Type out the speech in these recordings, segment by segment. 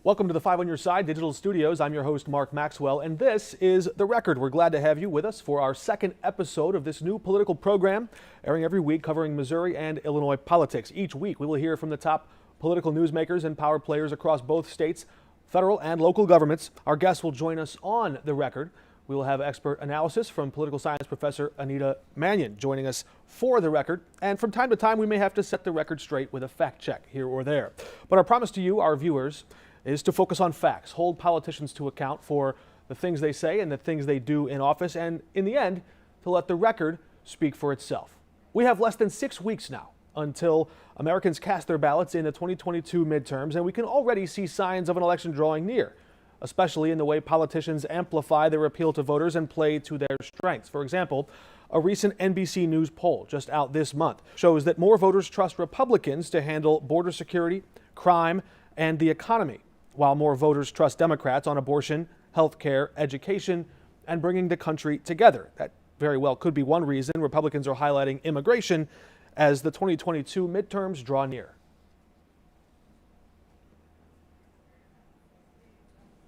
Welcome to the Five on Your Side Digital Studios. I'm your host, Mark Maxwell, and this is The Record. We're glad to have you with us for our second episode of this new political program, airing every week covering Missouri and Illinois politics. Each week, we will hear from the top political newsmakers and power players across both states, federal and local governments. Our guests will join us on The Record. We will have expert analysis from political science professor Anita Manion joining us for The Record. And from time to time, we may have to set the record straight with a fact check here or there. But our promise to you, our viewers, is to focus on facts, hold politicians to account for the things they say and the things they do in office, and in the end, to let the record speak for itself. We have less than 6 weeks now until Americans cast their ballots in the 2022 midterms, and we can already see signs of an election drawing near, especially in the way politicians amplify their appeal to voters and play to their strengths. For example, a recent NBC News poll just out this month shows that more voters trust Republicans to handle border security, crime, and the economy, while more voters trust Democrats on abortion, health care, education, and bringing the country together. That very well could be one reason Republicans are highlighting immigration as the 2022 midterms draw near.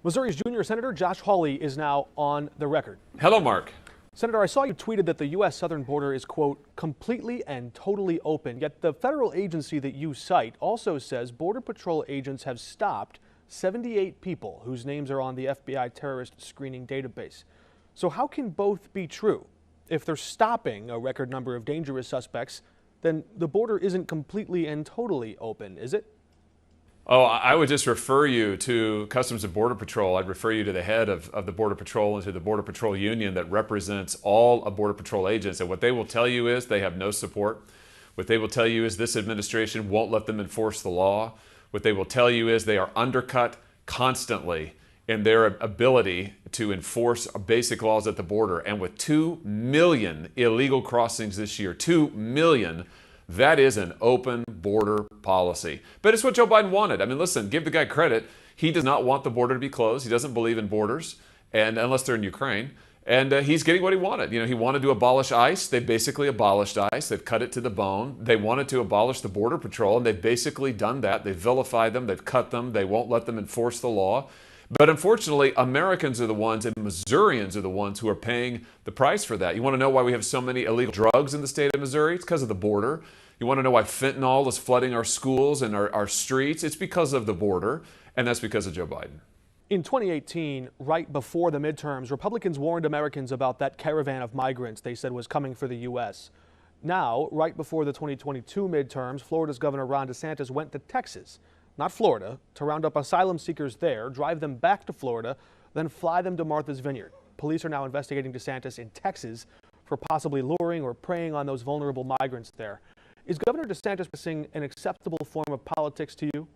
Missouri's junior Senator Josh Hawley is now on the record. Hello, Mark. Senator, I saw you tweeted that the U.S. southern border is, quote, completely and totally open. Yet the federal agency that you cite also says Border Patrol agents have stopped 78 people whose names are on the FBI terrorist screening database. So how can both be true? If they're stopping a record number of dangerous suspects, then the border isn't completely and totally open, is it? Oh, I would just refer you to Customs and Border Patrol. I'd refer you to the head of the Border Patrol and to the Border Patrol Union that represents all of Border Patrol agents. And what they will tell you is they have no support. What they will tell you is this administration won't let them enforce the law. What they will tell you is they are undercut constantly in their ability to enforce basic laws at the border. And with 2 million illegal crossings this year, 2 million, that is an open border policy. But it's what Joe Biden wanted. I mean, listen, give the guy credit. He does not want the border to be closed. He doesn't believe in borders, and unless they're in Ukraine. And he's getting what he wanted. You know, he wanted to abolish ICE. They basically abolished ICE. They've cut it to the bone. They wanted to abolish the Border Patrol, and they've basically done that. They've vilified them. They've cut them. They won't let them enforce the law. But unfortunately, Americans are the ones, and Missourians are the ones who are paying the price for that. You want to know why we have so many illegal drugs in the state of Missouri? It's because of the border. You want to know why fentanyl is flooding our schools and our streets? It's because of the border, and that's because of Joe Biden. In 2018, right before the midterms, Republicans warned Americans about that caravan of migrants they said was coming for the U.S. Now, right before the 2022 midterms, Florida's Governor Ron DeSantis went to Texas, not Florida, to round up asylum seekers there, drive them back to Florida, then fly them to Martha's Vineyard. Police are now investigating DeSantis in Texas for possibly luring or preying on those vulnerable migrants there. Is Governor DeSantis practicing an acceptable form of politics to you?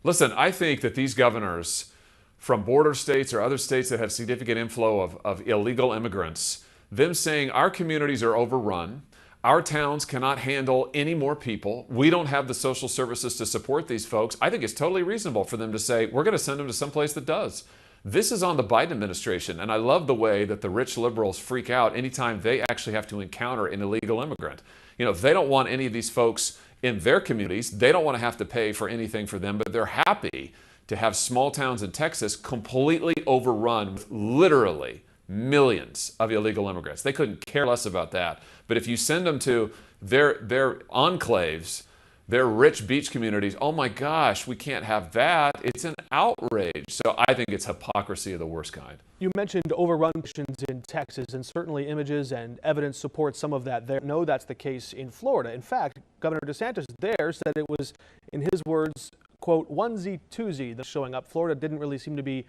Listen, I think that these governors from border states or other states that have significant inflow of illegal immigrants, them saying our communities are overrun, our towns cannot handle any more people, we don't have the social services to support these folks, I think it's totally reasonable for them to say, we're going to send them to someplace that does. This is on the Biden administration, and I love the way that the rich liberals freak out anytime they actually have to encounter an illegal immigrant. You know, they don't want any of these folks in their communities. They don't want to have to pay for anything for them, but they're happy to have small towns in Texas completely overrun with literally millions of illegal immigrants. They couldn't care less about that. But if you send them to their enclaves, their rich beach communities, oh my gosh, we can't have that. It's an outrage. So I think it's hypocrisy of the worst kind. You mentioned overrun missions in Texas, and certainly images and evidence support some of that there. No, that's the case in Florida. In fact, Governor DeSantis there said it was, in his words, quote, onesie twosie that's showing up. Florida didn't really seem to be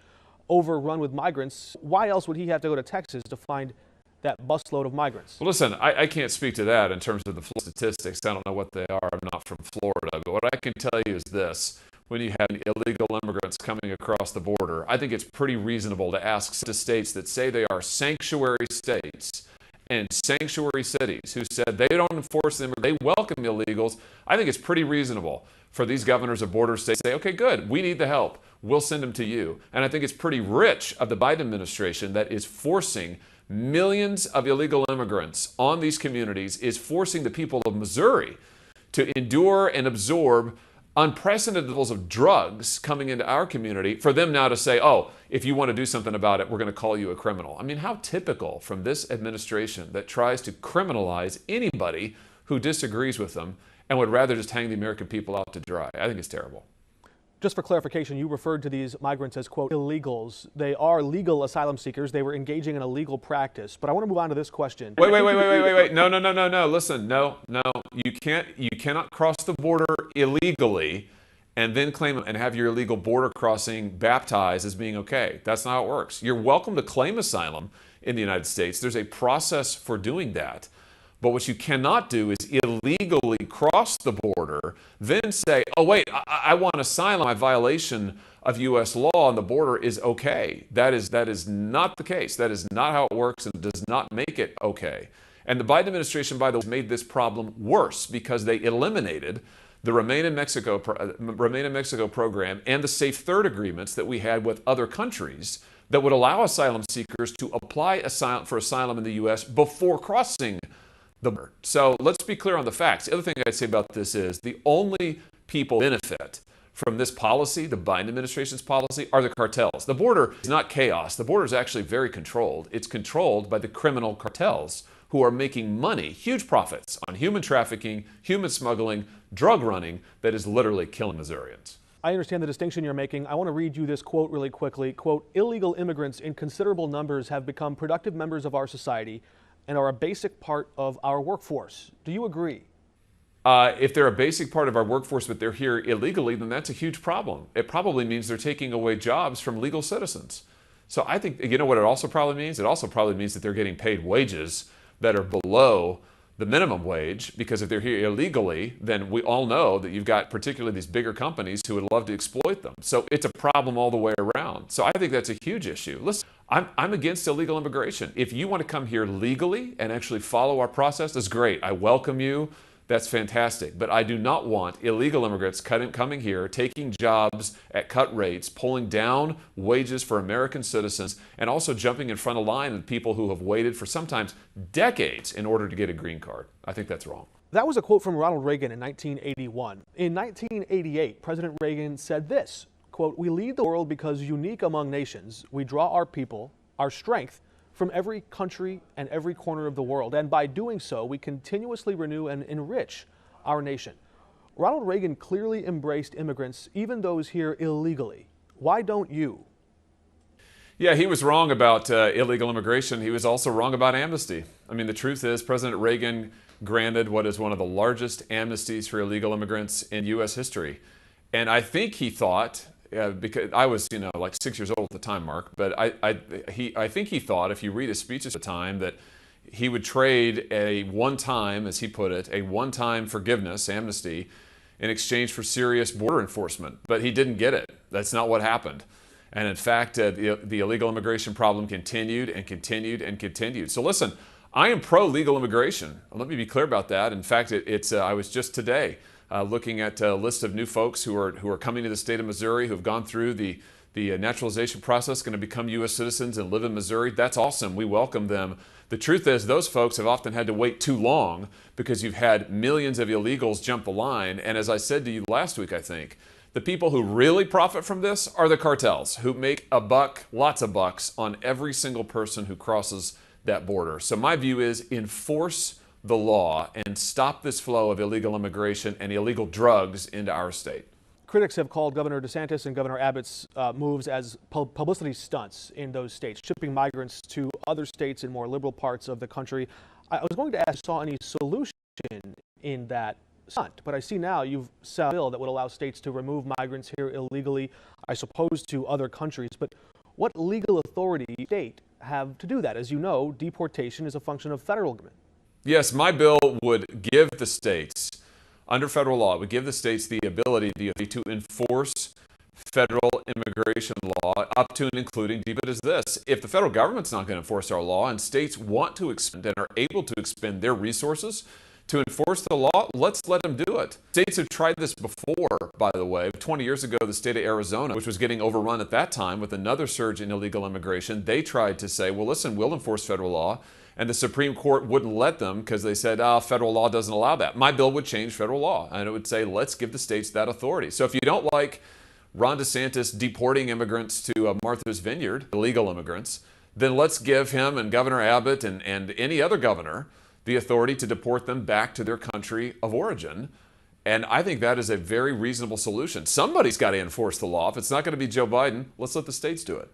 overrun with migrants. Why else would he have to go to Texas to find that busload of migrants? Well, listen, I can't speak to that in terms of the statistics. I don't know what they are. I'm not from Florida. But what I can tell you is this. When you have illegal immigrants coming across the border, I think it's pretty reasonable to ask states that say they are sanctuary states and sanctuary cities who said they don't enforce them, they welcome illegals. I think it's pretty reasonable for these governors of border states to say, okay, good, we need the help. We'll send them to you. And I think it's pretty rich of the Biden administration that is forcing millions of illegal immigrants on these communities, is forcing the people of Missouri to endure and absorb unprecedented levels of drugs coming into our community, for them now to say, oh, if you want to do something about it, we're going to call you a criminal. I mean, how typical from this administration that tries to criminalize anybody who disagrees with them and would rather just hang the American people out to dry. I think it's terrible. Just for clarification, you referred to these migrants as, quote, illegals. They are legal asylum seekers. They were engaging in a legal practice. But I want to move on to this question. Wait. No. Listen, no. You cannot cross the border illegally and then claim and have your illegal border crossing baptized as being okay. That's not how it works. You're welcome to claim asylum in the United States. There's a process for doing that. But what you cannot do is illegally cross the border, then say, oh, wait, I want asylum. My violation of U.S. law on the border is okay. That is not the case. That is not how it works and does not make it okay. And the Biden administration, by the way, made this problem worse because they eliminated the Remain in Mexico program and the Safe Third agreements that we had with other countries that would allow asylum seekers to apply for asylum in the U.S. before crossing the border. So let's be clear on the facts. The other thing I'd say about this is the only people who benefit from this policy, the Biden administration's policy, are the cartels. The border is not chaos. The border is actually very controlled. It's controlled by the criminal cartels who are making money, huge profits on human trafficking, human smuggling, drug running that is literally killing Missourians. I understand the distinction you're making. I want to read you this quote really quickly. Quote, illegal immigrants in considerable numbers have become productive members of our society and are a basic part of our workforce. Do you agree? If they're a basic part of our workforce, but they're here illegally, then that's a huge problem. It probably means they're taking away jobs from legal citizens. So I think, you know what it also probably means? It also probably means that they're getting paid wages that are below the minimum wage, because if they're here illegally, then we all know that you've got particularly these bigger companies who would love to exploit them. So it's a problem all the way around. So I think that's a huge issue. Listen, I'm against illegal immigration. If you want to come here legally and actually follow our process, that's great. I welcome you. That's fantastic. But I do not want illegal immigrants coming here, taking jobs at cut rates, pulling down wages for American citizens, and also jumping in front of line with people who have waited for sometimes decades in order to get a green card. I think that's wrong. That was a quote from Ronald Reagan in 1981. In 1988, President Reagan said this, quote, "We lead the world because unique among nations, we draw our people, our strength, from every country and every corner of the world. And by doing so, we continuously renew and enrich our nation." Ronald Reagan clearly embraced immigrants, even those here illegally. Why don't you? Yeah, he was wrong about illegal immigration. He was also wrong about amnesty. I mean, the truth is President Reagan granted what is one of the largest amnesties for illegal immigrants in U.S. history. And I think he thought, because I was, like 6 years old at the time, Mark, but I think he thought, if you read his speeches at the time, that he would trade a one-time, as he put it, a one-time forgiveness, amnesty, in exchange for serious border enforcement. But he didn't get it. That's not what happened. And in fact, the illegal immigration problem continued and continued and continued. So listen, I am pro-legal immigration. Let me be clear about that. In fact, I was just today looking at a list of new folks who are coming to the state of Missouri, who have gone through the naturalization process, going to become U.S. citizens and live in Missouri. That's awesome. We welcome them. The truth is, those folks have often had to wait too long because you've had millions of illegals jump the line. And as I said to you last week, I think, the people who really profit from this are the cartels, who make a buck, lots of bucks, on every single person who crosses that border. So my view is enforce the law and stop this flow of illegal immigration and illegal drugs into our state. Critics have called Governor DeSantis and Governor Abbott's moves as publicity stunts in those states, shipping migrants to other states in more liberal parts of the country. I was going to ask if you saw any solution in that stunt, but I see now you've set a bill that would allow states to remove migrants here illegally, I suppose, to other countries. But what legal authority does the state have to do that? As you know, deportation is a function of federal government. Yes, my bill would give the states, under federal law, would give the states the ability to enforce federal immigration law up to and including, deep as this. If the federal government's not going to enforce our law and states want to expend and are able to expend their resources to enforce the law, let's let them do it. States have tried this before, by the way. 20 years ago, the state of Arizona, which was getting overrun at that time with another surge in illegal immigration, they tried to say, well, listen, we'll enforce federal law. And the Supreme Court wouldn't let them because they said, oh, federal law doesn't allow that. My bill would change federal law, and it would say, let's give the states that authority. So if you don't like Ron DeSantis deporting immigrants to Martha's Vineyard, illegal immigrants, then let's give him and Governor Abbott and any other governor the authority to deport them back to their country of origin. And I think that is a very reasonable solution. Somebody's got to enforce the law. If it's not going to be Joe Biden, let's let the states do it.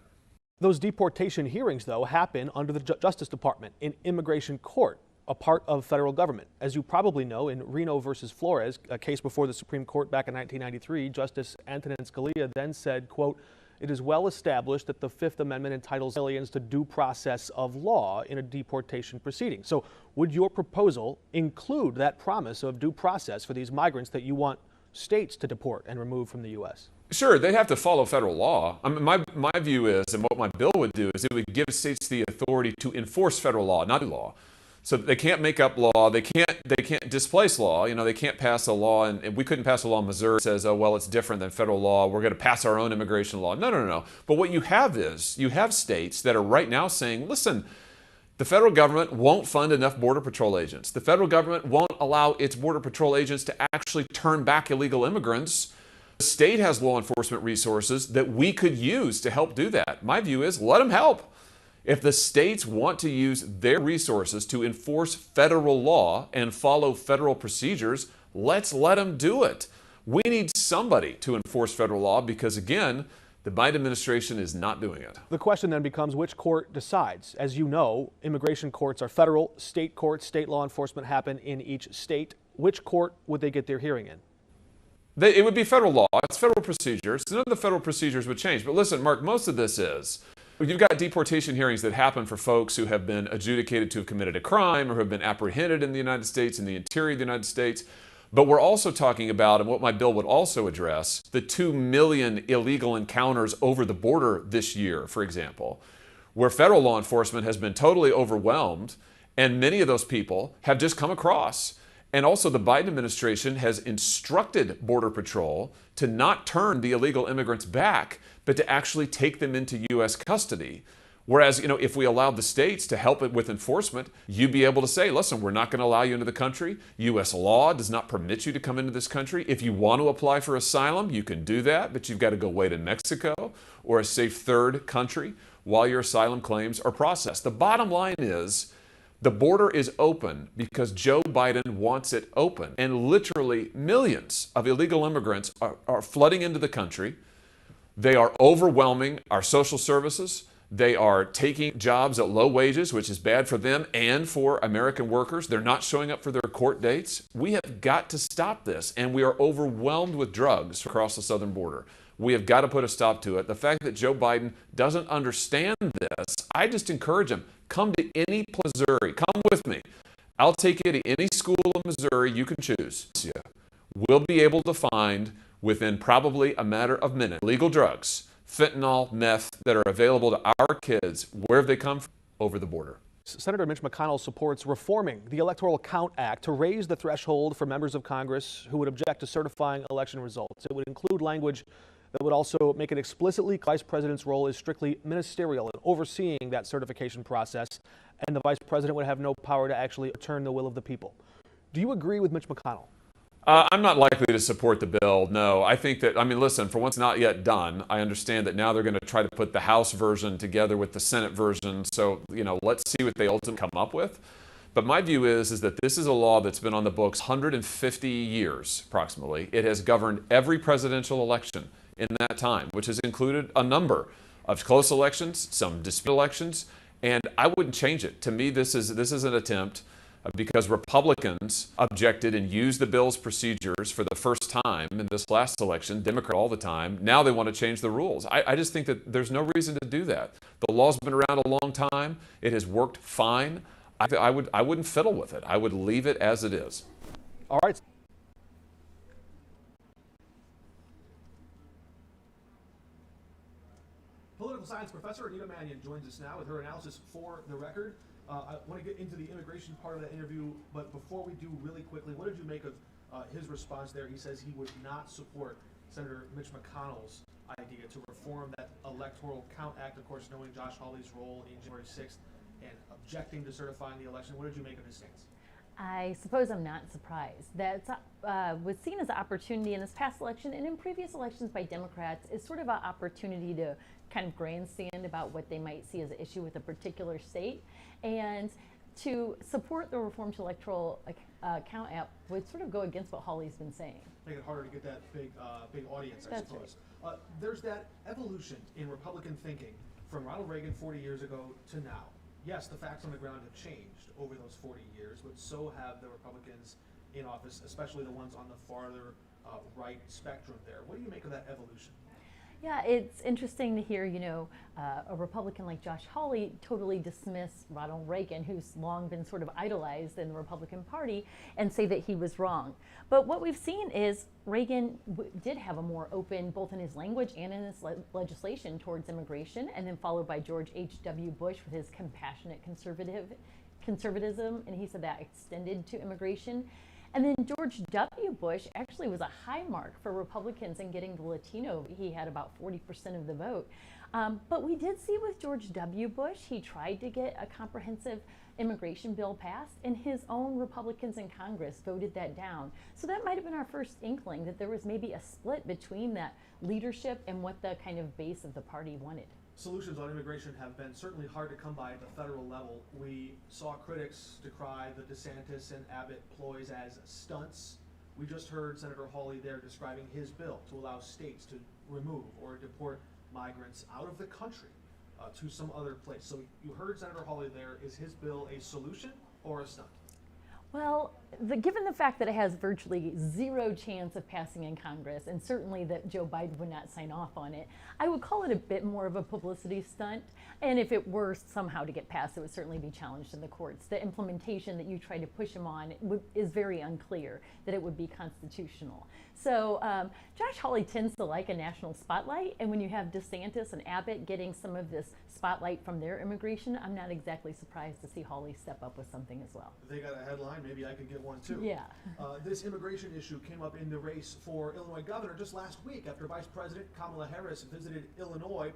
Those deportation hearings, though, happen under the Justice Department in immigration court, a part of federal government. As you probably know, in Reno versus Flores, a case before the Supreme Court back in 1993, Justice Antonin Scalia then said, quote, "It is well established that the Fifth Amendment entitles aliens to due process of law in a deportation proceeding." So would your proposal include that promise of due process for these migrants that you want states to deport and remove from the U.S.? Sure, they have to follow federal law. I mean, my view is, and what my bill would do, is it would give states the authority to enforce federal law, not law. So they can't make up law. They can't displace law. You know, they can't pass a law, and we couldn't pass a law in Missouri that says, oh, well, it's different than federal law. We're going to pass our own immigration law. No. But what you have is, you have states that are right now saying, listen, the federal government won't fund enough Border Patrol agents. The federal government won't allow its Border Patrol agents to actually turn back illegal immigrants. The state has law enforcement resources that we could use to help do that. My view is, let them help. If the states want to use their resources to enforce federal law and follow federal procedures, let's let them do it. We need somebody to enforce federal law because, again, the Biden administration is not doing it. The question then becomes which court decides. As you know, immigration courts are federal, state courts, state law enforcement happen in each state. Which court would they get their hearing in? It would be federal law. It's federal procedures. None of the federal procedures would change. But listen, Mark, most of this is, you've got deportation hearings that happen for folks who have been adjudicated to have committed a crime or who have been apprehended in the United States, in the interior of the United States. But we're also talking about, and what my bill would also address, the 2 million illegal encounters over the border this year, for example, where federal law enforcement has been totally overwhelmed, and many of those people have just come across. And also the Biden administration has instructed Border Patrol to not turn the illegal immigrants back, but to actually take them into U.S. custody. Whereas, you know, if we allowed the states to help it with enforcement, you'd be able to say, listen, we're not going to allow you into the country. U.S. law does not permit you to come into this country. If you want to apply for asylum, you can do that, but you've got to go wait in Mexico or a safe third country while your asylum claims are processed. The bottom line is, the border is open because Joe Biden wants it open. And literally millions of illegal immigrants are flooding into the country. They are overwhelming our social services. They are taking jobs at low wages, which is bad for them and for American workers. They're not showing up for their court dates. We have got to stop this. And we are overwhelmed with drugs across the southern border. We have got to put a stop to it. The fact that Joe Biden doesn't understand this, I just encourage him, come to any Missouri. Come with me. I'll take you to any school in Missouri you can choose. We'll be able to find, within probably a matter of minutes, legal drugs, fentanyl, meth, that are available to our kids. Where have they come from? Over the border. Senator Mitch McConnell supports reforming the Electoral Count Act to raise the threshold for members of Congress who would object to certifying election results. It would include language that would also make it explicitly Vice President's role is strictly ministerial in overseeing that certification process, and the Vice President would have no power to actually overturn the will of the people. Do you agree with Mitch McConnell? I'm not likely to support the bill, no. I think that, I mean, listen, for what's not yet done, I understand that now they're going to try to put the House version together with the Senate version, so, you know, let's see what they ultimately come up with. But my view is that this is a law that's been on the books 150 years, approximately. It has governed every presidential election in that time, which has included a number of close elections, some dispute elections, and I wouldn't change it. To me, this is an attempt, because Republicans objected and used the bill's procedures for the first time in this last election, Democrats all the time. Now they want to change the rules. I just think that there's no reason to do that. The law's been around a long time. It has worked fine. I wouldn't fiddle with it. I would leave it as it is. All right. Political science professor Anita Manion joins us now with her analysis for the record. I want to get into the immigration part of that interview, but before we do, really quickly, what did you make of his response there? He says he would not support Senator Mitch McConnell's idea to reform that Electoral Count Act, of course, knowing Josh Hawley's role in January 6th and objecting to certifying the election. What did you make of his stance? I suppose I'm not surprised. That was seen as an opportunity in this past election and in previous elections by Democrats is sort of an opportunity to kind of grandstand about what they might see as an issue with a particular state, and to support the reform to electoral count app would sort of go against what Hawley's been saying. Make it harder to get that big audience, I That's suppose. Right. There's that evolution in Republican thinking from Ronald Reagan 40 years ago to now. Yes, the facts on the ground have changed over those 40 years, but so have the Republicans in office, especially the ones on the farther right spectrum there. What do you make of that evolution? Yeah, it's interesting to hear, a Republican like Josh Hawley totally dismiss Ronald Reagan, who's long been sort of idolized in the Republican Party, and say that he was wrong. But what we've seen is Reagan did have a more open, both in his language and in his legislation, towards immigration, and then followed by George H.W. Bush with his compassionate conservatism, and he said that extended to immigration. And then George W. Bush actually was a high mark for Republicans in getting the Latino. He had about 40% of the vote. But we did see with George W. Bush, he tried to get a comprehensive immigration bill passed, and his own Republicans in Congress voted that down. So that might have been our first inkling that there was maybe a split between that leadership and what the kind of base of the party wanted. Solutions on immigration have been certainly hard to come by at the federal level. We saw critics decry the DeSantis and Abbott ploys as stunts. We just heard Senator Hawley there describing his bill to allow states to remove or deport migrants out of the country to some other place. So you heard Senator Hawley there. Is his bill a solution or a stunt? Well, given the fact that it has virtually zero chance of passing in Congress, and certainly that Joe Biden would not sign off on it, I would call it a bit more of a publicity stunt. And if it were somehow to get passed, it would certainly be challenged in the courts. The implementation that you try to push him on is very unclear that it would be constitutional. So Josh Hawley tends to like a national spotlight, and when you have DeSantis and Abbott getting some of this spotlight from their immigration, I'm not exactly surprised to see Hawley step up with something as well. They got a headline, maybe I could get one too. Yeah. This immigration issue came up in the race for Illinois governor just last week after Vice President Kamala Harris visited Illinois.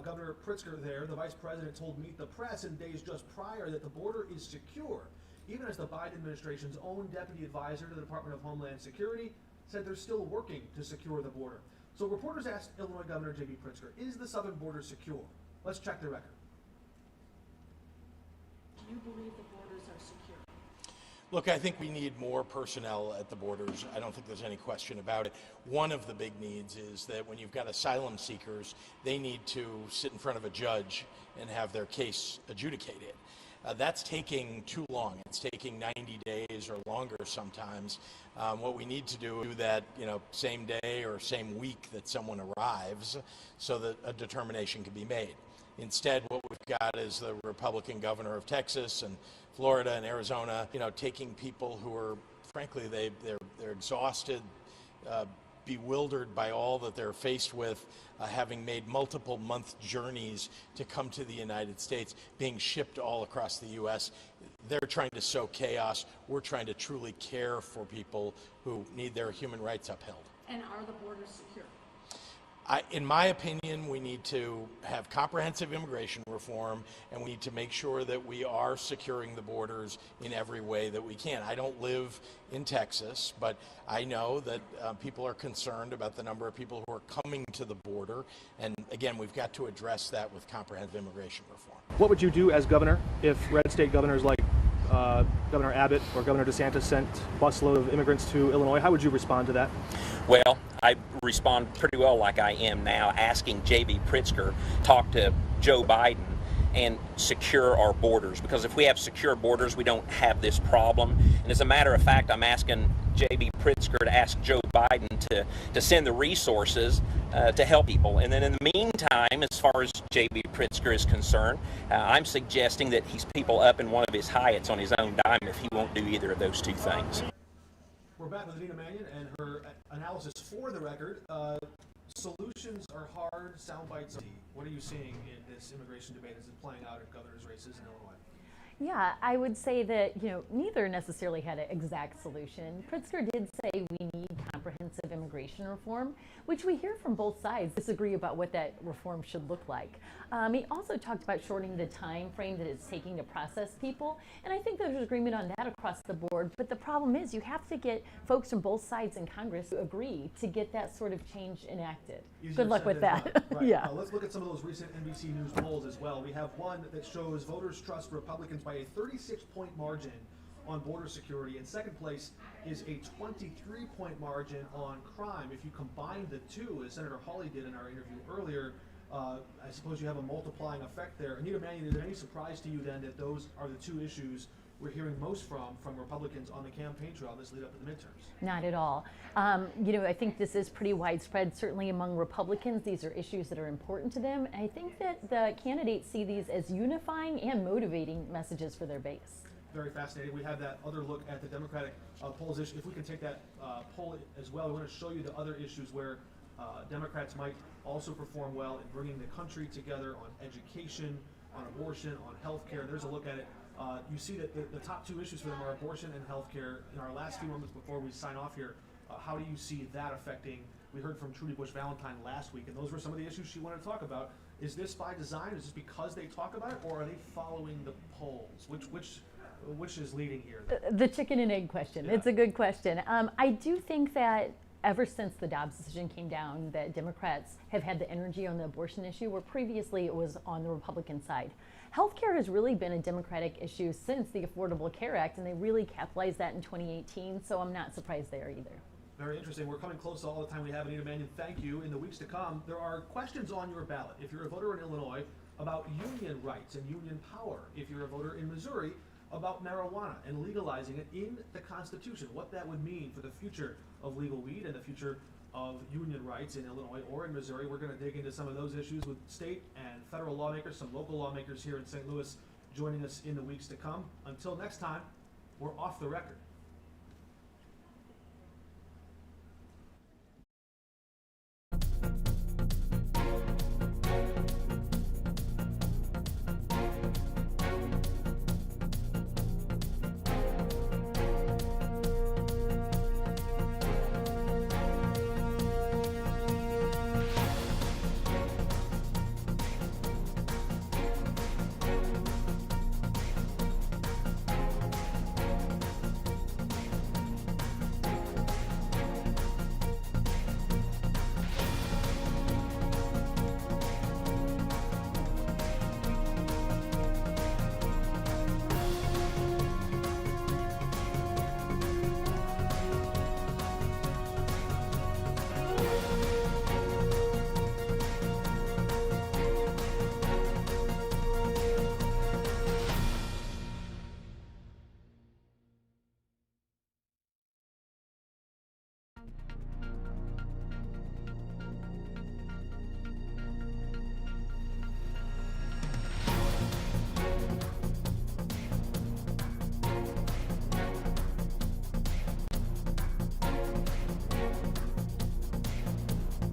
Governor Pritzker there, the vice president told Meet the Press in days just prior that the border is secure, even as the Biden administration's own deputy advisor to the Department of Homeland Security said they're still working to secure the border. So reporters asked Illinois Governor J.B. Pritzker, is the southern border secure? Let's check the record. Do you believe the borders are secure? Look, I think we need more personnel at the borders. I don't think there's any question about it. One of the big needs is that when you've got asylum seekers, they need to sit in front of a judge and have their case adjudicated. That's taking too long. It's taking 90 days or longer sometimes. What we need to do is that, same day or same week that someone arrives so that a determination can be made. Instead, what we've got is the Republican governor of Texas and Florida and Arizona, taking people who are, frankly, they're exhausted, bewildered by all that they're faced with, having made multiple month journeys to come to the United States, being shipped all across the U.S. They're trying to sow chaos. We're trying to truly care for people who need their human rights upheld. And are the borders secure? In my opinion, we need to have comprehensive immigration reform, and we need to make sure that we are securing the borders in every way that we can. I don't live in Texas, but I know that people are concerned about the number of people who are coming to the border. And again, we've got to address that with comprehensive immigration reform. What would you do as governor if red state governors like Governor Abbott or Governor DeSantis sent a busload of immigrants to Illinois? How would you respond to that? Well, I respond pretty well like I am now, asking J.B. Pritzker talk to Joe Biden and secure our borders, because if we have secure borders, we don't have this problem. And as a matter of fact, I'm asking J.B. Pritzker to ask Joe Biden to send the resources to help people. And then in the meantime, as far as J.B. Pritzker is concerned, I'm suggesting that he's people up in one of his Hyatts on his own dime if he won't do either of those two things. We're back with Anita Manion and her analysis for the record. Solutions are hard, sound bites. What are you seeing in this immigration debate as it's playing out at governor's races in Illinois? Yeah, I would say that, neither necessarily had an exact solution. Pritzker did say we need comprehensive immigration reform, which we hear from both sides disagree about what that reform should look like. He also talked about shortening the time frame that it's taking to process people, and I think there's agreement on that across the board. But the problem is you have to get folks from both sides in Congress to agree to get that sort of change enacted. Good luck with that. Right. Yeah. Let's look at some of those recent NBC News polls as well. We have one that shows voters trust Republicans by a 36-point margin on border security, and second place is a 23-point margin on crime. If you combine the two, as Senator Hawley did in our interview earlier, I suppose you have a multiplying effect there. Anita Manion, is it any surprise to you then that those are the two issues we're hearing most from Republicans on the campaign trail this lead up to the midterms? Not at all. I think this is pretty widespread, certainly among Republicans. These are issues that are important to them. And I think that the candidates see these as unifying and motivating messages for their base. Very fascinating. We have that other look at the Democratic polls issue. If we can take that poll as well, we want to show you the other issues where Democrats might also perform well in bringing the country together on education, on abortion, on health care. There's a look at it. You see that the top two issues for them are abortion and health care. In our last few moments before we sign off here, how do you see that affecting? We heard from Trudy Bush Valentine last week, and those were some of the issues she wanted to talk about. Is this by design? Is this because they talk about it, or are they following the polls? Which is leading here? The chicken and egg question. Yeah. It's a good question. I do think that ever since the Dobbs decision came down, that Democrats have had the energy on the abortion issue, where previously it was on the Republican side. Healthcare has really been a Democratic issue since the Affordable Care Act, and they really capitalized that in 2018, so I'm not surprised there either. Very interesting. We're coming close to all the time we have. Anita Manion, thank you. In the weeks to come, there are questions on your ballot. If you're a voter in Illinois, about union rights and union power. If you're a voter in Missouri, about marijuana and legalizing it in the Constitution, what that would mean for the future of legal weed and the future of union rights in Illinois or in Missouri. We're going to dig into some of those issues with state and federal lawmakers, some local lawmakers here in St. Louis joining us in the weeks to come. Until next time, we're off the record.